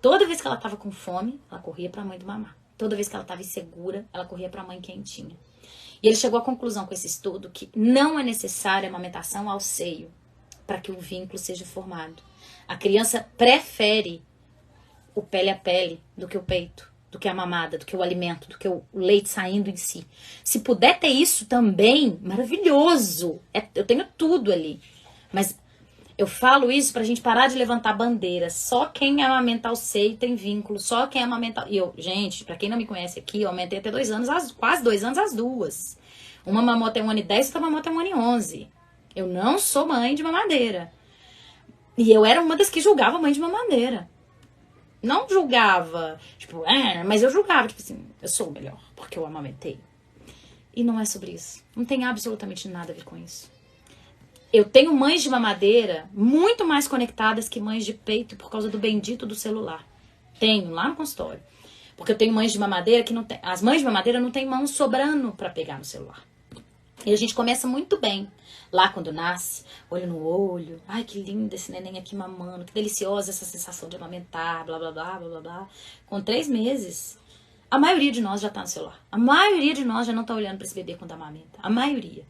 Toda vez que ela tava com fome, ela corria pra mãe do mamar. Toda vez que ela tava insegura, ela corria pra mãe quentinha. E ele chegou à conclusão com esse estudo que não é necessária a amamentação ao seio para que o vínculo seja formado. A criança prefere o pele a pele do que o peito, do que a mamada, do que o alimento, do que o leite saindo em si. Se puder ter isso também, maravilhoso. Eu tenho tudo ali. Mas eu falo isso pra gente parar de levantar bandeira. Só quem amamenta ao seio tem vínculo. Só quem amamenta... E gente, pra quem não me conhece aqui, eu amamentei até 2 anos, quase 2 anos as duas. Uma mamou até 1 ano e 10, outra mamou até 1 ano e 11. Eu não sou mãe de mamadeira. E eu era uma das que julgava mãe de mamadeira. Não julgava, tipo, mas eu julgava, tipo assim, eu sou o melhor, porque eu amamentei. E não é sobre isso. Não tem absolutamente nada a ver com isso. Eu tenho mães de mamadeira muito mais conectadas que mães de peito por causa do bendito do celular. Tenho, lá no consultório. Porque eu tenho mães de mamadeira que não tem... As mães de mamadeira não têm mão sobrando pra pegar no celular. E a gente começa muito bem. Lá quando nasce, olho no olho. Ai, que lindo esse neném aqui mamando. Que deliciosa essa sensação de amamentar, blá, blá, blá, blá, blá, blá. Com 3 meses, a maioria de nós já tá no celular. A maioria de nós já não tá olhando pra esse bebê quando amamenta. A maioria.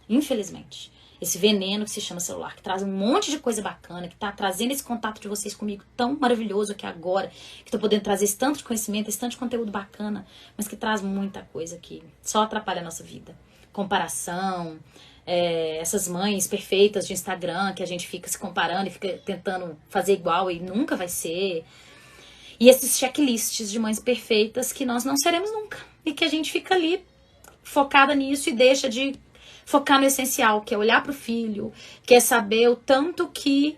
Infelizmente. Esse veneno que se chama celular, que traz um monte de coisa bacana, que tá trazendo esse contato de vocês comigo tão maravilhoso aqui agora, que tô podendo trazer esse tanto de conhecimento, esse tanto de conteúdo bacana, mas que traz muita coisa que só atrapalha a nossa vida. Comparação, essas mães perfeitas de Instagram, que a gente fica se comparando e fica tentando fazer igual e nunca vai ser. E esses checklists de mães perfeitas que nós não seremos nunca. E que a gente fica ali focada nisso e deixa de focar no essencial, que é olhar pro filho, que é saber o tanto o que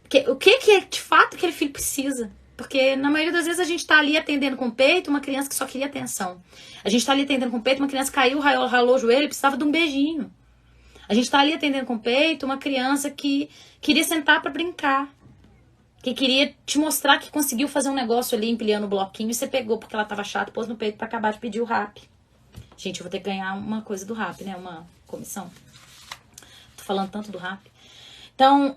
é de fato aquele filho precisa. Porque na maioria das vezes a gente tá ali atendendo com o peito uma criança que só queria atenção. A gente tá ali atendendo com o peito uma criança que caiu, ralou o joelho e precisava de um beijinho. A gente tá ali atendendo com o peito uma criança que queria sentar pra brincar. Que queria te mostrar que conseguiu fazer um negócio ali empilhando o bloquinho e você pegou porque ela tava chata, pôs no peito pra acabar de pedir o rap. Gente, eu vou ter que ganhar uma coisa do rap, né? Uma comissão. Tô falando tanto do rap. Então,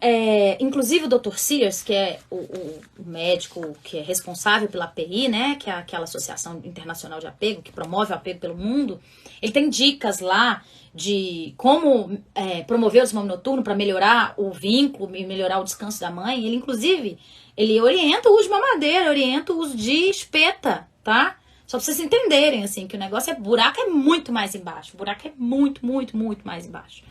inclusive o Dr. Sears, que é o médico que é responsável pela API, né? Que é aquela Associação Internacional de Apego, que promove o apego pelo mundo. Ele tem dicas lá de como promover o desmame noturno para melhorar o vínculo e melhorar o descanso da mãe. Ele, inclusive, ele orienta o uso de mamadeira, orienta o uso de espeta, tá? Só pra vocês entenderem, assim, que o negócio buraco é muito mais embaixo. O buraco é muito, muito, muito mais embaixo.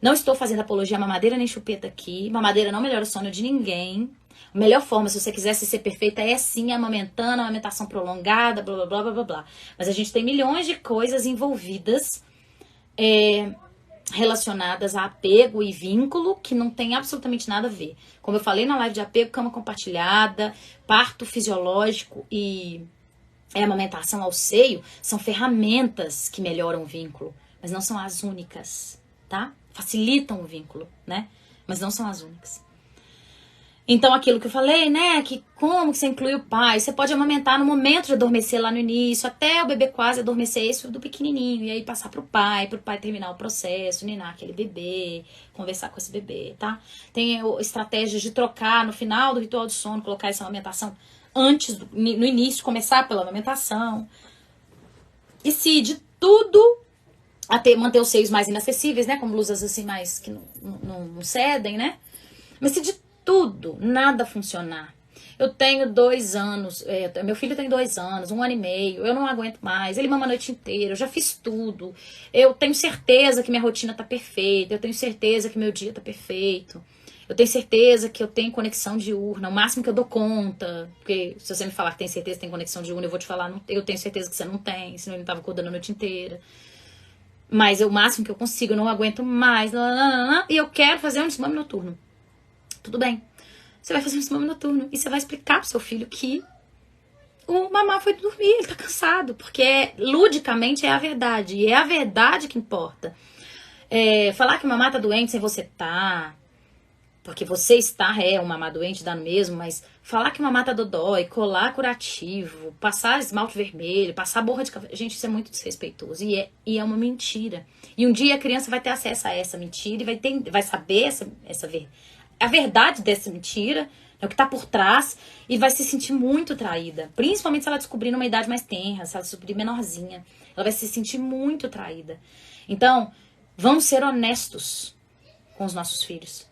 Não estou fazendo apologia a mamadeira nem chupeta aqui. Mamadeira não melhora o sono de ninguém. A melhor forma, se você quisesse ser perfeita, é sim amamentando, amamentação prolongada, blá, blá, blá, blá, blá, blá. Mas a gente tem milhões de coisas envolvidas relacionadas a apego e vínculo que não tem absolutamente nada a ver. Como eu falei na live de apego, cama compartilhada, parto fisiológico e amamentação ao seio são ferramentas que melhoram o vínculo, mas não são as únicas, tá? Facilitam o vínculo, né? Mas não são as únicas. Então, aquilo que eu falei, né, que como que você inclui o pai? Você pode amamentar no momento de adormecer lá no início, até o bebê quase adormecer, isso do pequenininho, e aí passar pro pai terminar o processo, ninar aquele bebê, conversar com esse bebê, tá? Tem estratégias de trocar no final do ritual de sono, colocar essa amamentação antes, no início, começar pela amamentação. E se de tudo manter os seios mais inacessíveis, né, com blusas assim mais que não cedem, né? Mas se de tudo, nada funcionar. Eu tenho 2 anos, meu filho tem 2 anos, 1 ano e meio, eu não aguento mais, ele mama a noite inteira, eu já fiz tudo, eu tenho certeza que minha rotina tá perfeita, eu tenho certeza que meu dia tá perfeito, eu tenho certeza que eu tenho conexão diurna, o máximo que eu dou conta, porque se você me falar que tem certeza que tem conexão diurna, eu vou te falar, eu tenho certeza que você não tem, senão ele não tava acordando a noite inteira. Mas é o máximo que eu consigo, eu não aguento mais, e eu quero fazer um desmame noturno. Tudo bem. Você vai fazer um desmame noturno e você vai explicar pro seu filho que o mamá foi dormir, ele tá cansado, porque ludicamente é a verdade, e é a verdade que importa. Falar que o mamá tá doente sem você tá, porque você está, o mamá doente dá no mesmo, mas falar que o mamá tá dodói, colar curativo, passar esmalte vermelho, passar borra de café, gente, isso é muito desrespeitoso, e é uma mentira. E um dia a criança vai ter acesso a essa mentira e vai saber a verdade dessa mentira, é o que tá por trás, e vai se sentir muito traída. Principalmente se ela descobrir numa idade mais tenra, se ela descobrir menorzinha. Ela vai se sentir muito traída. Então, vamos ser honestos com os nossos filhos.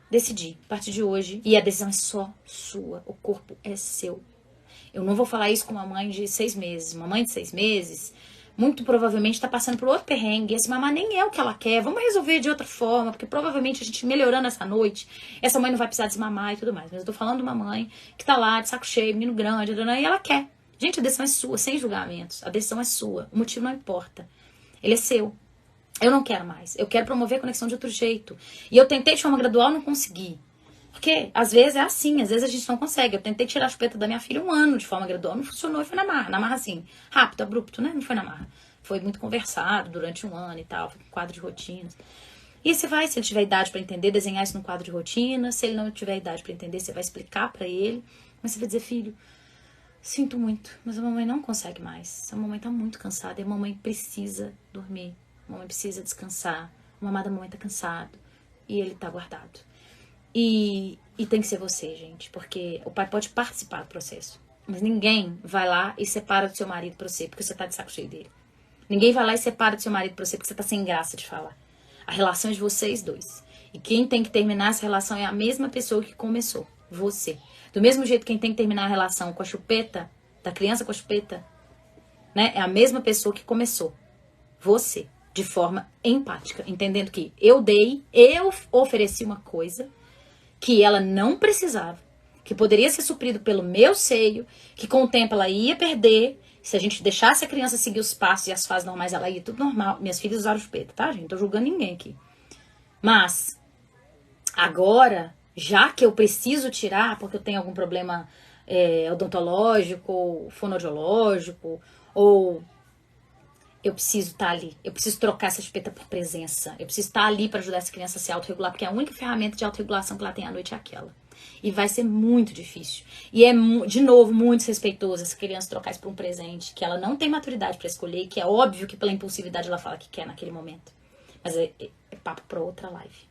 Decidir, a partir de hoje, e a decisão é só sua, o corpo é seu. Eu não vou falar isso com uma mãe de 6 meses. Uma mãe de 6 meses... muito provavelmente está passando por outro perrengue. Esse mamá nem é o que ela quer. Vamos resolver de outra forma, porque provavelmente a gente melhorando essa noite, essa mãe não vai precisar desmamar e tudo mais. Mas eu tô falando de uma mãe que tá lá, de saco cheio, menino grande, e ela quer. Gente, a decisão é sua, sem julgamentos. A decisão é sua. O motivo não importa. Ele é seu. Eu não quero mais. Eu quero promover a conexão de outro jeito. E eu tentei de forma gradual, não consegui. Porque às vezes é assim, às vezes a gente não consegue. Eu tentei tirar a chupeta da minha filha 1 ano de forma gradual, não funcionou e foi na marra. Na marra assim, rápido, abrupto, né? Não foi na marra. Foi muito conversado durante 1 ano e tal, foi um quadro de rotinas. E você vai, se ele tiver idade para entender, desenhar isso num quadro de rotina. Se ele não tiver idade para entender, você vai explicar para ele. Mas você vai dizer, filho, sinto muito, mas a mamãe não consegue mais. A mamãe tá muito cansada e a mamãe precisa dormir. A mamãe precisa descansar. O mamá da mamãe tá cansado e ele tá guardado. E tem que ser você, gente, porque o pai pode participar do processo, mas ninguém vai lá e separa do seu marido pra você, porque você tá de saco cheio dele. Ninguém vai lá e separa do seu marido pra você, porque você tá sem graça de falar. A relação é de vocês dois. E quem tem que terminar essa relação é a mesma pessoa que começou, você. Do mesmo jeito, quem tem que terminar a relação com a chupeta, da criança com a chupeta, né, é a mesma pessoa que começou, você, de forma empática, entendendo que eu ofereci uma coisa que ela não precisava, que poderia ser suprido pelo meu seio, que com o tempo ela ia perder. Se a gente deixasse a criança seguir os passos e as fases normais, ela ia tudo normal. Minhas filhas usaram chupeta, tá, gente? Não tô julgando ninguém aqui. Mas, agora, já que eu preciso tirar, porque eu tenho algum problema odontológico, ou fonoaudiológico, ou eu preciso estar ali, eu preciso trocar essa chupeta por presença, eu preciso estar ali para ajudar essa criança a se autorregular, porque a única ferramenta de autorregulação que ela tem à noite é aquela. E vai ser muito difícil. E é, de novo, muito desrespeitoso essa criança trocar isso por um presente, que ela não tem maturidade para escolher, e que é óbvio que pela impulsividade ela fala que quer naquele momento. Mas é papo para outra live.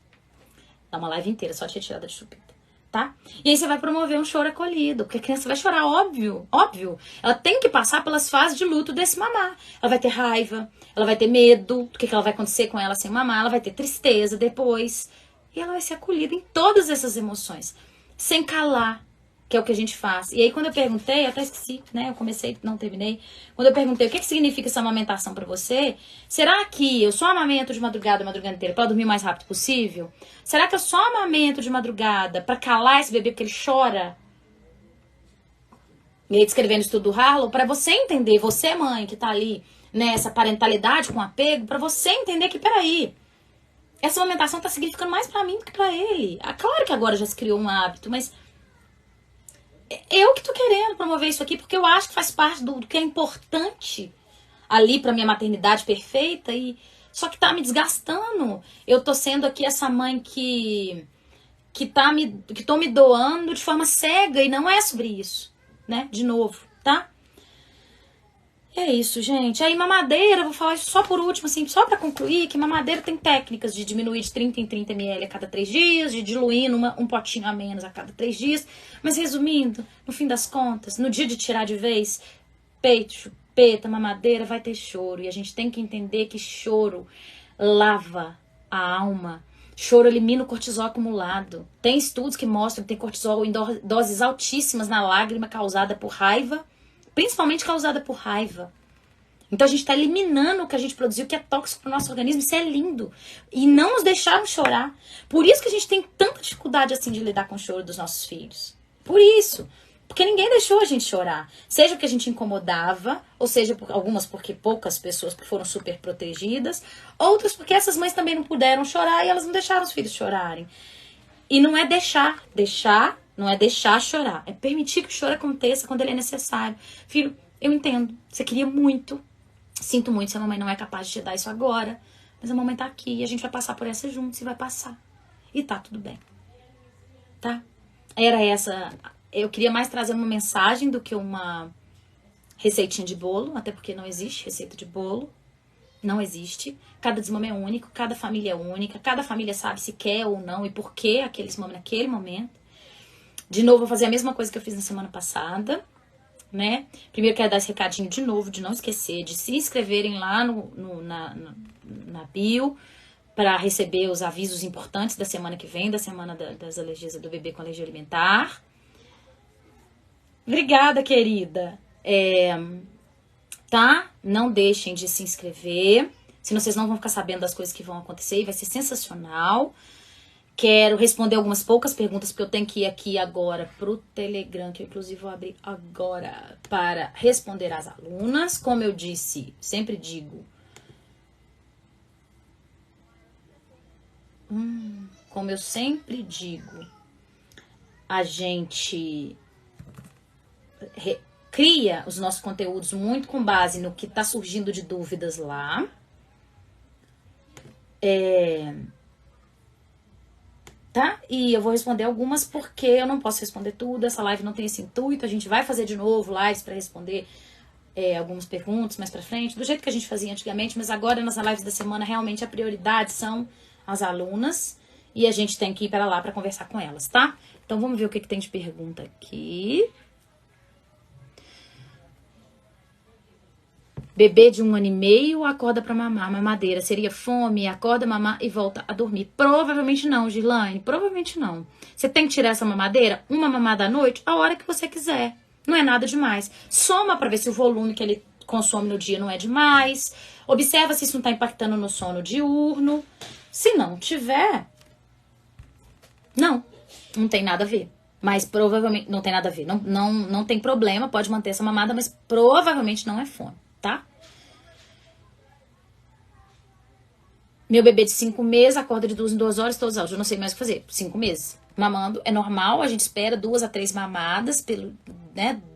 Dá uma live inteira só de retirada de chupeta. Tá? E aí você vai promover um choro acolhido, porque a criança vai chorar, óbvio, óbvio. Ela tem que passar pelas fases de luto desse mamar. Ela vai ter raiva, ela vai ter medo do que ela vai acontecer com ela sem mamar, ela vai ter tristeza depois. E ela vai ser acolhida em todas essas emoções, sem calar, que é o que a gente faz. E aí quando eu perguntei, eu até esqueci, né? Eu comecei, não terminei. Quando eu perguntei o que significa essa amamentação pra você, será que eu só amamento de madrugada, a madrugada inteira, pra dormir o mais rápido possível? Será que eu só amamento de madrugada pra calar esse bebê porque ele chora? E aí descrevendo o estudo do Harlow, pra você entender, você mãe que tá ali nessa parentalidade com apego, pra você entender que, peraí, essa amamentação tá significando mais pra mim do que pra ele. Ah, claro que agora já se criou um hábito, mas eu que tô querendo promover isso aqui porque eu acho que faz parte do que é importante ali pra minha maternidade perfeita e só que tá me desgastando. Eu tô sendo aqui essa mãe que tô me doando de forma cega e não é sobre isso, né? De novo, tá? É isso, gente. Aí mamadeira, vou falar isso só por último, assim, só pra concluir, que mamadeira tem técnicas de diminuir de 30 em 30 ml a cada 3 dias, de diluir um potinho a menos a cada 3 dias. Mas resumindo, no fim das contas, no dia de tirar de vez, peito, chupeta, mamadeira, vai ter choro. E a gente tem que entender que choro lava a alma. Choro elimina o cortisol acumulado. Tem estudos que mostram que tem cortisol em doses altíssimas na lágrima causada por raiva, principalmente causada por raiva. Então a gente está eliminando o que a gente produziu, que é tóxico para o nosso organismo. Isso é lindo. E não nos deixaram chorar. Por isso que a gente tem tanta dificuldade assim de lidar com o choro dos nossos filhos. Por isso. Porque ninguém deixou a gente chorar. Seja porque a gente incomodava, ou seja, algumas porque poucas pessoas foram super protegidas, outras porque essas mães também não puderam chorar e elas não deixaram os filhos chorarem. E não é deixar não é deixar chorar, é permitir que o choro aconteça quando ele é necessário. Filho, eu entendo, você queria muito, sinto muito se a mamãe não é capaz de te dar isso agora, mas a mamãe tá aqui e a gente vai passar por essa juntos e vai passar. E tá tudo bem, tá? Era essa, eu queria mais trazer uma mensagem do que uma receitinha de bolo, até porque não existe receita de bolo. Não existe. Cada desmame é único, cada família é única, cada família sabe se quer ou não e por que aquele desmame naquele momento. De novo, vou fazer a mesma coisa que eu fiz na semana passada, né? Primeiro quero dar esse recadinho de novo, de não esquecer, de se inscreverem lá na bio para receber os avisos importantes da semana que vem, da semana das alergias do bebê com alergia alimentar. Obrigada, querida. Tá? Não deixem de se inscrever, senão vocês não vão ficar sabendo das coisas que vão acontecer e vai ser sensacional. Quero responder algumas poucas perguntas, porque eu tenho que ir aqui agora pro Telegram, que eu inclusive vou abrir agora para responder às alunas. Como eu disse, sempre digo. Como eu sempre digo, a gente cria os nossos conteúdos muito com base no que tá surgindo de dúvidas lá. Tá? E eu vou responder algumas porque eu não posso responder tudo. Essa live não tem esse intuito. A gente vai fazer de novo lives para responder algumas perguntas mais pra frente, do jeito que a gente fazia antigamente, mas agora nas lives da semana realmente a prioridade são as alunas e a gente tem que ir para lá para conversar com elas, tá? Então vamos ver o que tem de pergunta aqui. Bebê de 1 ano e meio acorda pra mamar, mamadeira. Seria fome, acorda, mamar e volta a dormir? Provavelmente não, Gilaine. Provavelmente não. Você tem que tirar essa mamadeira, uma mamada à noite, a hora que você quiser. Não é nada demais. Soma pra ver se o volume que ele consome no dia não é demais. Observa se isso não tá impactando no sono diurno. Se não tiver, não tem nada a ver. Mas provavelmente não tem nada a ver. Não tem problema, pode manter essa mamada, mas provavelmente não é fome. Tá? Meu bebê de 5 meses acorda de 2 em 2 horas todos os dias. Eu não sei mais o que fazer. 5 meses. Mamando é normal, a gente espera 2 a 3 mamadas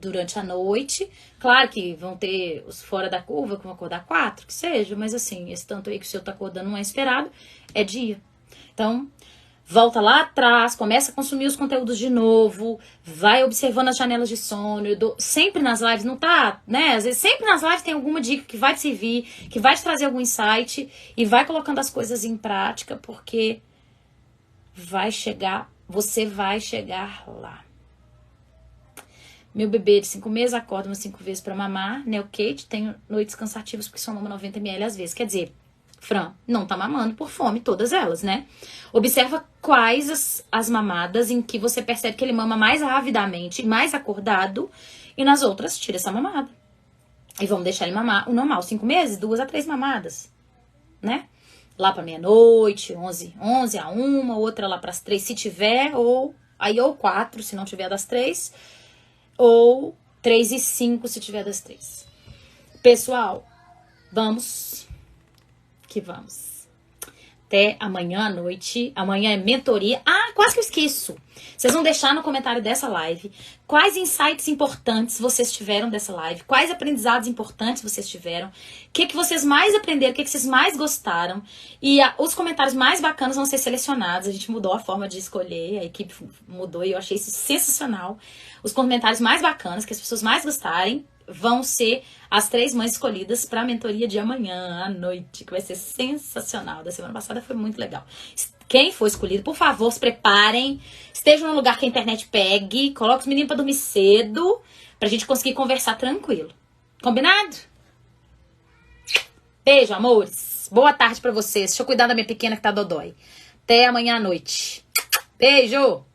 durante a noite. Claro que vão ter os fora da curva, que vão acordar 4, que seja, mas assim, esse tanto aí que o seu tá acordando não é esperado, é dia. Então, volta lá atrás, começa a consumir os conteúdos de novo, vai observando as janelas de sono. Sempre nas lives, não tá, né? Às vezes sempre nas lives tem alguma dica que vai te servir, que vai te trazer algum insight e vai colocando as coisas em prática, porque você vai chegar lá. Meu bebê de 5 meses acorda umas 5 vezes pra mamar, né? O Kate tem noites cansativas porque só mama 90 ml às vezes. Quer dizer, Fran, não tá mamando por fome, todas elas, né? Observa quais as mamadas em que você percebe que ele mama mais avidamente, mais acordado, e nas outras, tira essa mamada. E vamos deixar ele mamar o normal, 5 meses, 2 a 3 mamadas, né? Lá pra meia-noite, 11 a 1, outra lá pras 3, se tiver, ou 4, se não tiver das 3, ou 3 e 5, se tiver das 3. Pessoal, vamos que vamos. Até amanhã à noite. Amanhã é mentoria. Ah, quase que eu esqueço. Vocês vão deixar no comentário dessa live quais insights importantes vocês tiveram dessa live. Quais aprendizados importantes vocês tiveram. O que vocês mais aprenderam. O que vocês mais gostaram. E os comentários mais bacanas vão ser selecionados. A gente mudou a forma de escolher. A equipe mudou e eu achei isso sensacional. Os comentários mais bacanas, que as pessoas mais gostarem, vão ser as 3 mães escolhidas para a mentoria de amanhã à noite, que vai ser sensacional. Da semana passada foi muito legal. Quem for escolhido, por favor, se preparem, estejam num lugar que a internet pegue, coloque os meninos para dormir cedo, pra gente conseguir conversar tranquilo. Combinado? Beijo, amores. Boa tarde para vocês. Deixa eu cuidar da minha pequena que tá dodói. Até amanhã à noite. Beijo!